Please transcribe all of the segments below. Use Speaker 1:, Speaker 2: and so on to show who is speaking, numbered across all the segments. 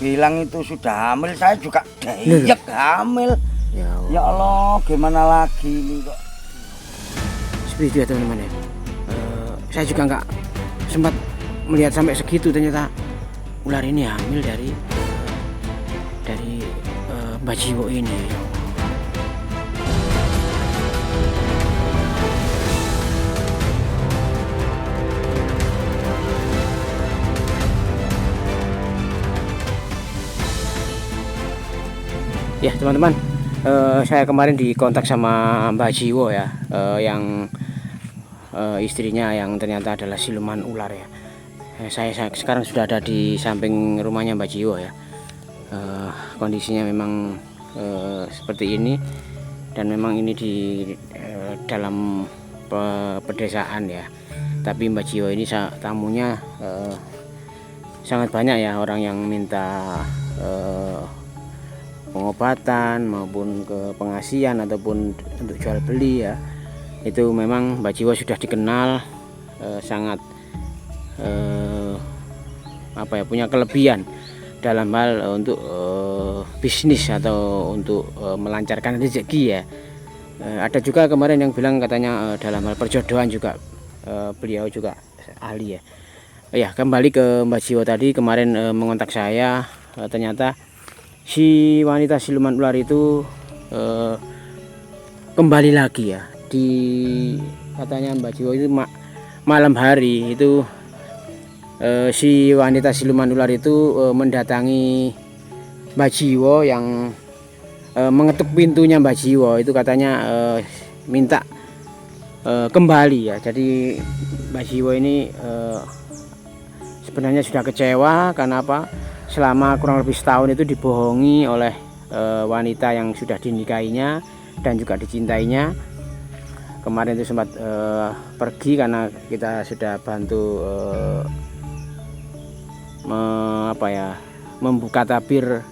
Speaker 1: bilang itu sudah hamil, saya juga dayek hamil. Ya Allah, gimana lagi ini kok.
Speaker 2: Seperti itu ya teman-teman ya. Saya juga nggak sempat melihat sampai segitu, ternyata ular ini hamil dari Mbak Jiwo ini. Ya teman-teman, saya kemarin dikontak sama Mbak Jiwo ya, yang istrinya yang ternyata adalah siluman ular ya. Saya sekarang sudah ada di samping rumahnya Mbak Jiwo ya. Kondisinya memang seperti ini, dan memang ini di dalam pedesaan ya. Tapi Mbak Jiwo ini tamunya sangat banyak ya, orang yang minta pengobatan maupun ke pengasihan ataupun untuk jual beli ya. Itu memang Mbak Jiwo sudah dikenal sangat punya kelebihan dalam hal untuk bisnis atau untuk melancarkan rezeki ya. Ada juga kemarin yang bilang katanya dalam hal perjodohan juga beliau juga ahli ya. Ya, kembali ke Mbak Jiwo tadi, kemarin mengontak saya, ternyata si wanita siluman ular itu kembali lagi ya. Katanya Mbak Jiwo itu malam hari itu si wanita siluman ular itu mendatangi Mbak Jiwo yang mengetuk pintunya Mbak Jiwo. Itu katanya minta kembali ya. Jadi Mbak Jiwo ini sebenarnya sudah kecewa karena apa? Selama kurang lebih setahun itu dibohongi oleh wanita yang sudah dinikahinya dan juga dicintainya. Kemarin itu sempat pergi karena kita sudah bantu membuka tabir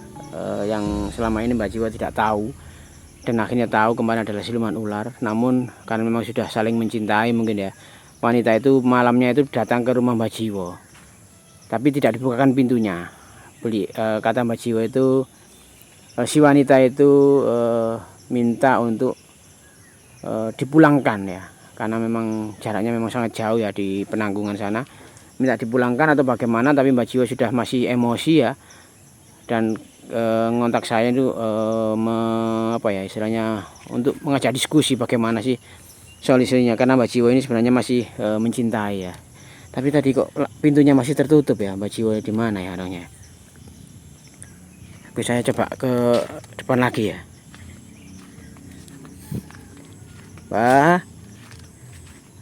Speaker 2: yang selama ini Mbak Jiwo tidak tahu, dan akhirnya tahu kemarin adalah siluman ular. Namun karena memang sudah saling mencintai mungkin ya, wanita itu malamnya itu datang ke rumah Mbak Jiwo, tapi tidak dibukakan pintunya. Kata Mbak Jiwo itu si wanita itu minta untuk dipulangkan ya, karena memang jaraknya memang sangat jauh ya di Penanggungan sana. Minta dipulangkan atau bagaimana, tapi Mbak Jiwo sudah masih emosi ya, dan ngontak saya itu istilahnya untuk mengajak diskusi bagaimana sih solusinya, karena Mbak Jiwo ini sebenarnya masih mencintai ya. Tapi tadi kok pintunya masih tertutup ya. Mbak Jiwo di mana ya orangnya? Oke, saya coba ke depan lagi ya.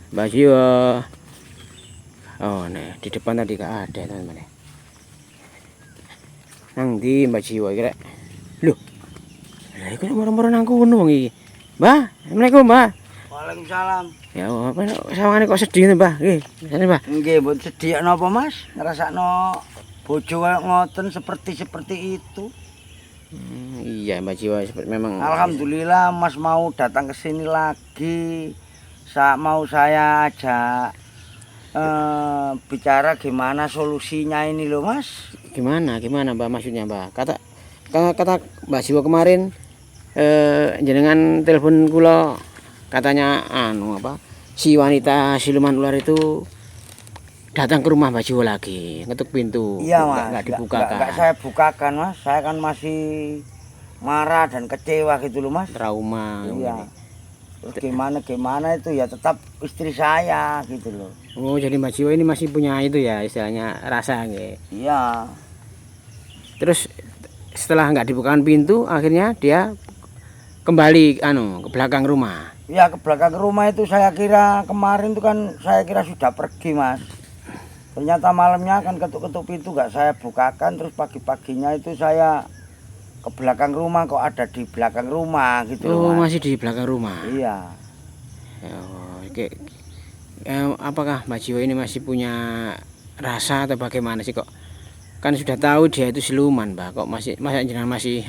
Speaker 2: Mbak Jiwo. Oh, nih di depan tadi gak ada teman-teman. Nang di Mbak Jiwo kira. Loh. Lah iku moro-moro nang kono iki. Mbah, Assalamualaikum, Mbah.
Speaker 1: Waalaikumsalam.
Speaker 2: Ya apa sawangane kok sedih Mbah? Nggih, jane Mbah.
Speaker 1: Nggih, mboten sedih napa Mas? Ngrasakno bojo kaya ngoten seperti itu.
Speaker 2: Iya Mbak Jiwo memang.
Speaker 1: Alhamdulillah Mas mau datang ke sini lagi. Mau saya ajak bicara gimana solusinya ini loh Mas.
Speaker 2: Gimana Mbak, maksudnya Mbak? Kata Mbak Jiwo kemarin jenengan telepon kula, katanya si wanita siluman ular itu datang ke rumah Mbak Jiwo lagi, ngetuk pintu.
Speaker 1: Iya Mas,
Speaker 2: nggak dibukakan.
Speaker 1: Nggak saya bukakan Mas, saya kan masih marah dan kecewa gitu loh Mas.
Speaker 2: Trauma.
Speaker 1: Iya. Terus gimana itu ya tetap istri saya gitu loh.
Speaker 2: Oh, jadi Mbak Jiwo ini masih punya itu ya, istilahnya rasa nggih.
Speaker 1: Iya.
Speaker 2: Terus setelah nggak dibukakan pintu, akhirnya dia kembali ke belakang rumah.
Speaker 1: Iya, ke belakang rumah itu saya kira kemarin itu kan saya kira sudah pergi Mas. Ternyata malamnya kan ketuk-ketuk pintu nggak saya bukakan, terus pagi-paginya itu saya ke belakang rumah, kok ada di belakang rumah gitu loh,
Speaker 2: Oh,
Speaker 1: Mas.
Speaker 2: masih di belakang rumah.
Speaker 1: Iya.
Speaker 2: Oh, apakah Mbak Jiwo ini masih punya rasa atau bagaimana sih kok? Kan sudah tahu dia itu siluman, Mbak. Kok jangan masih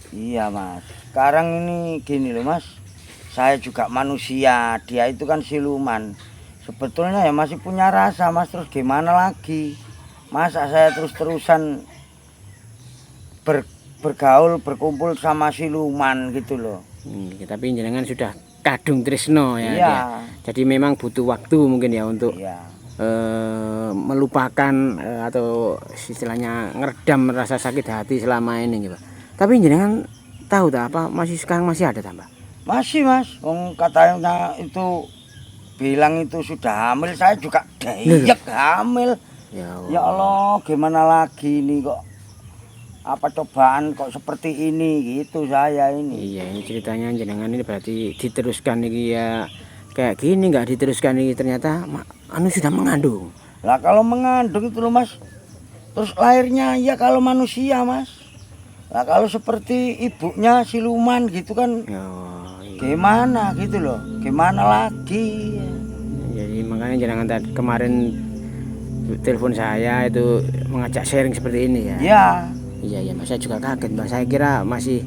Speaker 1: Iya, Mas. Sekarang ini gini loh, Mas. Saya juga manusia, dia itu kan siluman. Sebetulnya ya masih punya rasa, Mas. Terus gimana lagi? Masa saya terus-terusan bergaul berkumpul sama siluman gitu loh.
Speaker 2: Tapi jenengan sudah kadung tresno ya.
Speaker 1: Iya.
Speaker 2: Jadi memang butuh waktu mungkin ya untuk
Speaker 1: Iya.
Speaker 2: melupakan atau istilahnya ngeredam rasa sakit hati selama ini gitu. Tapi jenengan tahu tak apa sekarang masih ada tambah?
Speaker 1: Masih Mas, katanya itu bilang itu sudah hamil, saya juga dayek hamil. Ya Allah, gimana lagi ini kok apa cobaan kok seperti ini gitu saya ini.
Speaker 2: Iya, ini ceritanya jenengan ini berarti diteruskan ini ya kayak gini, nggak diteruskan ini ternyata anu sudah mengandung.
Speaker 1: Lah kalau mengandung itu loh Mas, terus lahirnya ya kalau manusia Mas. Lah kalau seperti ibunya siluman gitu kan,
Speaker 2: iya.
Speaker 1: Gimana gitu loh, gimana lagi.
Speaker 2: Jadi makanya jangan kemarin telepon saya itu mengajak sharing seperti ini ya.
Speaker 1: Iya.
Speaker 2: Iya, Mas, saya juga kaget Mbak. Saya kira masih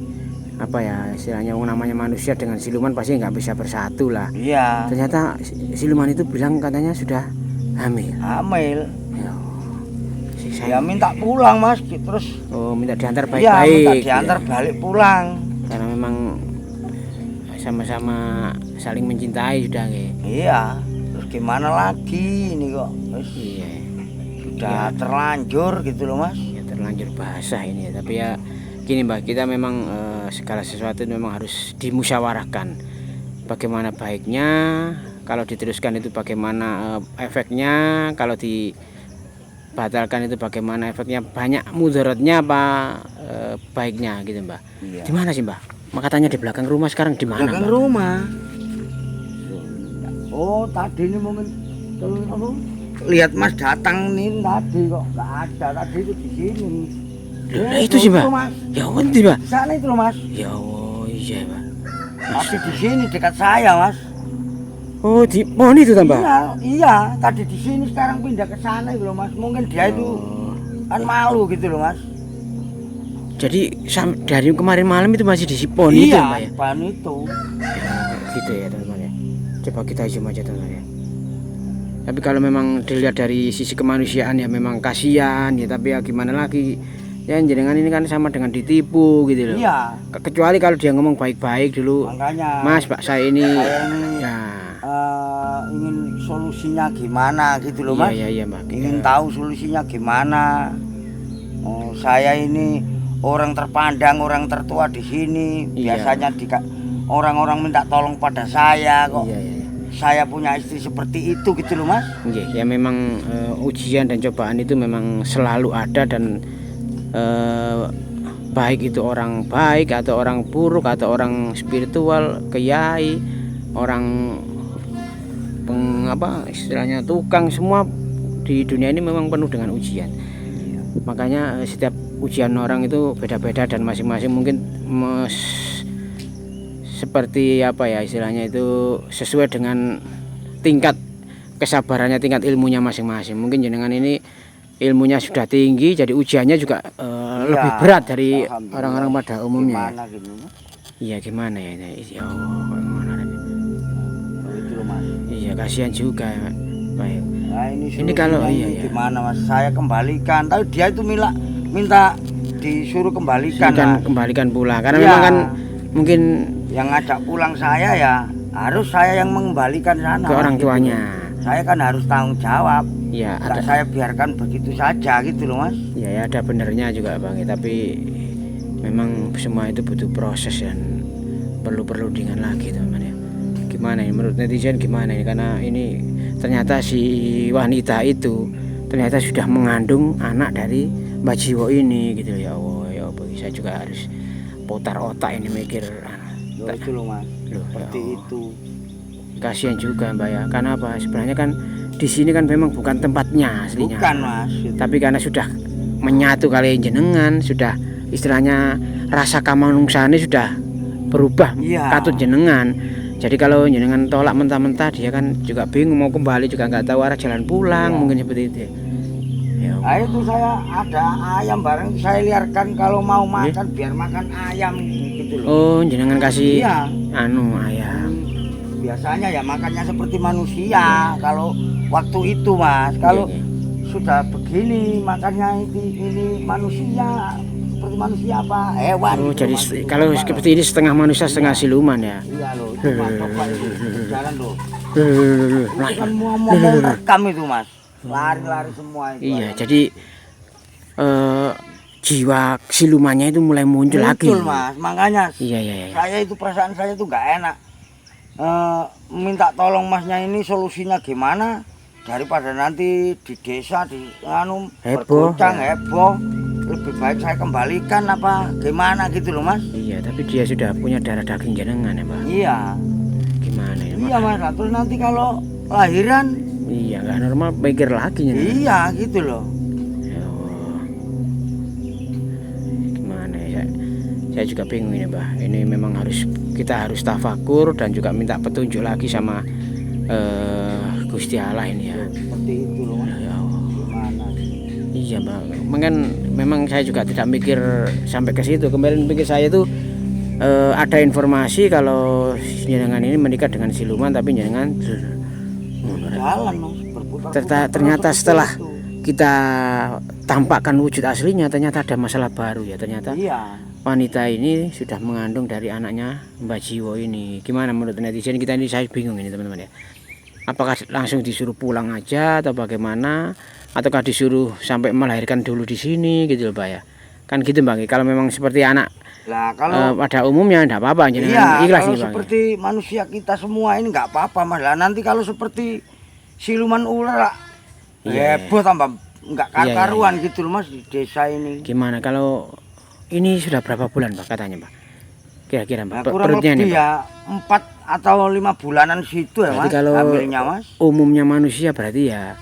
Speaker 2: apa ya istilahnya namanya manusia dengan siluman pasti nggak bisa bersatu lah.
Speaker 1: Iya.
Speaker 2: Ternyata siluman itu bilang katanya sudah hamil.
Speaker 1: Hamil.
Speaker 2: Saya
Speaker 1: minta pulang Mas, terus.
Speaker 2: Oh, minta diantar baik-baik.
Speaker 1: Iya, minta diantar balik pulang.
Speaker 2: Karena memang sama-sama saling mencintai sudah nggih.
Speaker 1: Iya. Terus gimana lagi ini kok? Terus
Speaker 2: Iya.
Speaker 1: Sudah terlanjur gitu loh Mas.
Speaker 2: Ya terlanjur basah ini ya. Tapi ya gini Mbak, kita memang segala sesuatu memang harus dimusyawarahkan. Bagaimana baiknya, kalau diteruskan itu bagaimana efeknya, kalau dibatalkan itu bagaimana efeknya, banyak mudaratnya apa baiknya gitu Mbak.
Speaker 1: Iya.
Speaker 2: Di mana sih Mbak? Makanya di belakang rumah sekarang di mana?
Speaker 1: Belakang
Speaker 2: Mbak?
Speaker 1: rumah. Oh tadi ini mungkin lihat Mas datang nih tadi kok nggak ada, tadi itu di sini.
Speaker 2: Itu sih Mbak.
Speaker 1: Mas.
Speaker 2: Ya nanti Mbak.
Speaker 1: Di sana itu loh Mas.
Speaker 2: Ya Allah, iya Mbak.
Speaker 1: Tadi di sini dekat saya Mas.
Speaker 2: Oh di pohon itu tambah?
Speaker 1: Iya, tadi di sini sekarang pindah ke sana itu loh Mas. Mungkin dia itu kan malu gitu loh Mas.
Speaker 2: Jadi dari kemarin malam itu masih di pohon itu ya Mbak ya?
Speaker 1: Iya, pohon itu.
Speaker 2: Gitu ya teman-teman ya. Coba kita zoom aja teman-teman ya. Tapi kalau memang dilihat dari sisi kemanusiaan ya memang kasihan ya, tapi ya gimana lagi. Ya jenengan ini kan sama dengan ditipu gitu loh.
Speaker 1: Iya.
Speaker 2: Kecuali kalau dia ngomong baik-baik dulu.
Speaker 1: Makanya.
Speaker 2: Mas, Pak saya ini
Speaker 1: ya.
Speaker 2: ya.
Speaker 1: Ingin solusinya gimana gitu loh Mas.
Speaker 2: Iya Mbak.
Speaker 1: Ingin tahu solusinya gimana. Oh, saya ini orang terpandang, orang tertua di sini.
Speaker 2: Iya.
Speaker 1: Biasanya orang-orang minta tolong pada saya kok.
Speaker 2: Iya.
Speaker 1: Saya punya istri seperti itu gitu loh Mas.
Speaker 2: Iya, ya memang ujian dan cobaan itu memang selalu ada dan baik itu orang baik atau orang buruk atau orang spiritual, kiai, orang istilahnya tukang, semua di dunia ini memang penuh dengan ujian. Makanya setiap ujian orang itu beda-beda dan masing-masing mungkin seperti apa ya istilahnya itu sesuai dengan tingkat kesabarannya, tingkat ilmunya masing-masing. Mungkin jenengan ini ilmunya sudah tinggi, jadi ujiannya juga lebih berat dari orang-orang pada umumnya.
Speaker 1: Gimana gitu?
Speaker 2: Iya gimana ya ini? Ya Allah, gimana ini?
Speaker 1: Itu loh Mas.
Speaker 2: Iya kasihan juga, baik.
Speaker 1: Nah,
Speaker 2: ini kalau iya.
Speaker 1: Gimana Mas? Saya kembalikan, tapi dia itu minta disuruh kembalikan.
Speaker 2: Kembalikan pula, karena memang kan mungkin
Speaker 1: yang ngajak pulang saya ya harus saya yang mengembalikan sana
Speaker 2: ke orang tuanya.
Speaker 1: Saya kan harus tanggung jawab.
Speaker 2: Ya,
Speaker 1: ada saya biarkan begitu saja gitu loh Mas.
Speaker 2: Ya ada benernya juga Bang, tapi memang semua itu butuh proses dan perlu dengan lagi teman-teman ya. Gimana ini menurut netizen gimana ini, karena ini ternyata si wanita itu ternyata sudah mengandung anak dari Mbak Jiwo ini gitu ya Allah. Ya Allah, saya juga harus putar otak ini mikir
Speaker 1: itu loh Mas. Seperti itu.
Speaker 2: Kasihan juga Mbak ya. Karena apa? Sebenarnya kan di sini kan memang bukan tempatnya aslinya.
Speaker 1: Bukan Mas.
Speaker 2: Tapi karena sudah menyatu kali jenengan, sudah istilahnya rasa kamanungsane sudah berubah katut jenengan. Jadi kalau jenengan tolak mentah-mentah, dia kan juga bingung mau kembali, juga nggak tahu arah jalan pulang, mungkin seperti itu. Ya.
Speaker 1: Nah, itu saya ada ayam bareng saya liarkan, kalau mau makan biar makan ayam gitu loh.
Speaker 2: Oh, jenengan kasih ayam.
Speaker 1: Biasanya ya makannya seperti manusia kalau waktu itu Mas. Kalau sudah begini makannya ini manusia seperti manusia apa hewan.
Speaker 2: Oh,
Speaker 1: gitu,
Speaker 2: jadi
Speaker 1: Mas.
Speaker 2: kalau
Speaker 1: Mas.
Speaker 2: seperti ini setengah manusia setengah siluman ya.
Speaker 1: Iya loh, itu Mas, coba itu jalan loh.
Speaker 2: Nah,
Speaker 1: Itu kan mau rekam itu Mas. Lari-lari semua itu.
Speaker 2: iya, jadi jiwa silumannya itu mulai muncul lagi.
Speaker 1: Muncul Mas, makanya
Speaker 2: Iya, iya, iya.
Speaker 1: saya itu perasaan saya itu nggak enak. Minta tolong Masnya ini solusinya gimana daripada nanti di desa di
Speaker 2: Heboh.
Speaker 1: bergoncang heboh, lebih baik saya kembalikan apa gimana gitu loh Mas.
Speaker 2: Iya, tapi dia sudah punya darah daging jenengan ya, Pak.
Speaker 1: Iya,
Speaker 2: Gimana ya, Pak?
Speaker 1: iya Mas. Nah, terus nanti kalau lahiran,
Speaker 2: Iya, nggak normal pikir lagi ya.
Speaker 1: iya gitu loh.
Speaker 2: Ya Allah. Gimana ya? Saya juga bingung ini, Mbah. Ini memang kita harus tafakur dan juga minta petunjuk lagi sama Gusti Allah ini ya.
Speaker 1: Seperti itu loh Mas.
Speaker 2: Ya Allah.
Speaker 1: Gimana?
Speaker 2: Iya, Mbak. Memang saya juga tidak mikir sampai ke situ. Kemarin pikir saya itu ada informasi kalau jenengan ini menikah dengan siluman, tapi jenengan
Speaker 1: Jalan Mas, berputar-putar
Speaker 2: ternyata
Speaker 1: terus
Speaker 2: setelah
Speaker 1: seperti itu.
Speaker 2: kita tampakkan wujud aslinya, ternyata ada masalah baru ya. Ternyata
Speaker 1: Iya.
Speaker 2: wanita ini sudah mengandung dari anaknya Mbak Jiwo ini. Gimana menurut netizen kita ini? Saya bingung ini teman-teman ya. Apakah langsung disuruh pulang aja atau bagaimana? Ataukah disuruh sampai melahirkan dulu di sini gitu loh, Pak ya? Kan gitu, Bang. Kalau memang seperti anak
Speaker 1: Lah kalau
Speaker 2: pada umumnya enggak apa-apa,
Speaker 1: iya,
Speaker 2: jangan ikhlas
Speaker 1: kalau
Speaker 2: nih, Bang.
Speaker 1: seperti manusia kita semua ini nggak apa-apa Mas. Lah nanti kalau seperti siluman ular lah,
Speaker 2: Iya.
Speaker 1: heboh tambah nggak
Speaker 2: Iya,
Speaker 1: karuan gitu loh Mas di desa ini.
Speaker 2: Gimana kalau ini sudah berapa bulan, Pak, katanya, Pak? Kira-kira, Pak,
Speaker 1: Nah, kurang
Speaker 2: perutnya
Speaker 1: lebih
Speaker 2: nih, Pak.
Speaker 1: ya 4 atau 5 bulanan situ ya
Speaker 2: Berarti
Speaker 1: Mas.
Speaker 2: kalau
Speaker 1: Hamilnya Mas.
Speaker 2: umumnya manusia berarti ya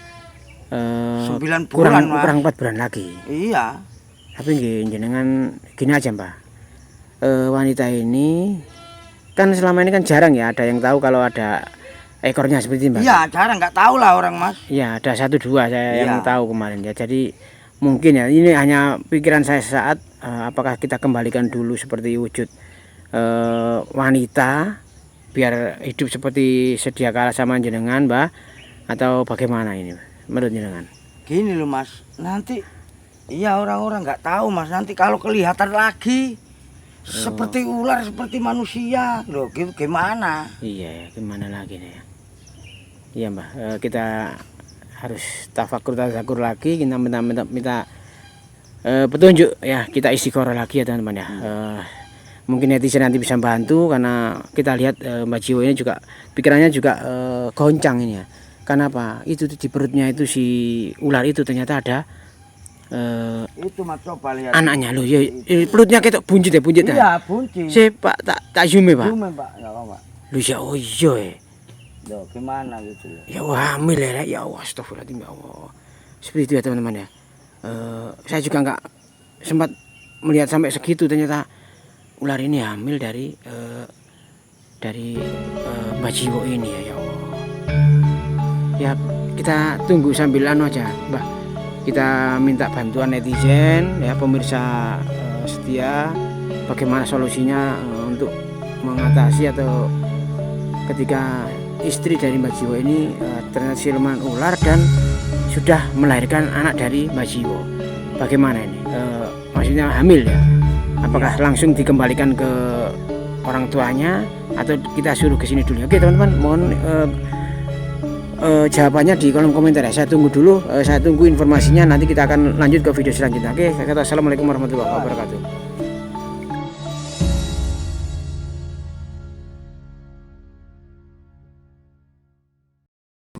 Speaker 1: 9
Speaker 2: kurang
Speaker 1: bulan Mas.
Speaker 2: kurang 4 bulan lagi.
Speaker 1: Iya.
Speaker 2: Tapi jenengan gini aja, Mbak. Wanita ini kan selama ini kan jarang ya ada yang tahu kalau ada ekornya seperti ini, Mbak.
Speaker 1: Iya, jarang nggak tahu lah orang Mas.
Speaker 2: Ya, ada 1-2 saya yang
Speaker 1: Iya.
Speaker 2: tahu kemarin ya. Jadi mungkin ya ini hanya pikiran saya saat apakah kita kembalikan dulu seperti wujud wanita biar hidup seperti sedia kala sama jenengan, Mbak, atau bagaimana ini menurut jenengan?
Speaker 1: Gini loh Mas, nanti iya orang-orang nggak tahu Mas. Nanti kalau kelihatan lagi seperti ular, seperti manusia, loh gitu gimana?
Speaker 2: Iya ya, gimana lagi nih ya? Iya, Mbak, kita harus tafakur lagi, kita minta petunjuk ya, kita istiqoroh lagi ya teman-teman ya. Mungkin netizen nanti bisa bantu karena kita lihat Mbak Jiwo ini juga pikirannya juga goncang ini ya. Kenapa? Itu di perutnya itu si ular itu ternyata ada
Speaker 1: Itu Mas, coba lihat.
Speaker 2: anaknya loh ya, perutnya kayak buncit ya.
Speaker 1: Iya, bunci.
Speaker 2: Si Pak tak zoom ya, Pak.
Speaker 1: Cuma Pak, nggak apa-apa.
Speaker 2: Lu ya oh iya ya.
Speaker 1: Loh, gimana gitu loh.
Speaker 2: Ya wah, hamil ya Allah, astagfirullahaladzim ya Allah. Seperti itu ya teman-teman ya. Saya juga nggak sempat melihat sampai segitu, ternyata ular ini hamil dari Mbak Jiwo ini ya Allah. Ya kita tunggu sambil aja, Mbak. Kita minta bantuan netizen ya, pemirsa setia, bagaimana solusinya untuk mengatasi atau ketika istri dari Mbak Jiwo ini ternyata siluman ular dan sudah melahirkan anak dari Mbak Jiwo. Bagaimana ini? Maksudnya hamil ya? Apakah langsung dikembalikan ke orang tuanya atau kita suruh ke sini dulu? Oke teman-teman, mohon jawabannya di kolom komentar ya. Saya tunggu dulu, saya tunggu informasinya. Nanti kita akan lanjut ke video selanjutnya. Oke, saya kata assalamualaikum warahmatullahi wabarakatuh.